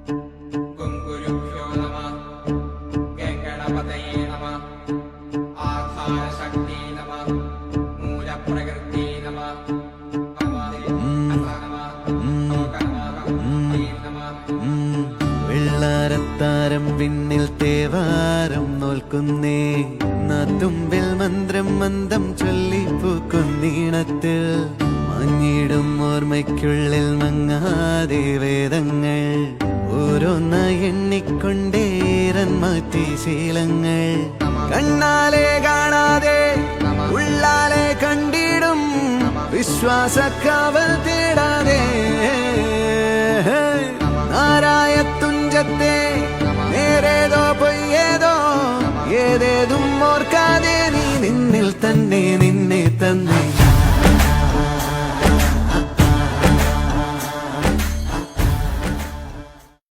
ഗുരുഭ്യോ നമഃ ഗണപതയേ നമഃ ആധാരശക്തി നമഃ മൂലപ്രകൃതി നമഃ വെള്ളാരത്താരം വിണ്ണിൽ തേവാരം നോൽക്കുന്നേ നാത്തുമ്പിൽ മന്ത്രം മന്ദം ചൊല്ലിപ്പൂക്കുന്നീണത്തിൽ മങ്ങിടും ഓർമ്മയ്ക്കുള്ളിൽ മങ്ങാതെ വേദങ്ങൾ ഓരോന്നായി എണ്ണിക്കൊണ്ടേരൻ മാറ്റി ശീലങ്ങൾ കണ്ണാലെ കാണാതെ ഉള്ളാലെ കണ്ടിടും വിശ്വാസക്കാവൽ തേടാതെ നാരായ തുഞ്ചത്തെ നേരേതോ പൊയ്യേതോ ഏതേതും ഓർക്കാതെ നീ നിന്നിൽ തന്നെ നിന്നെ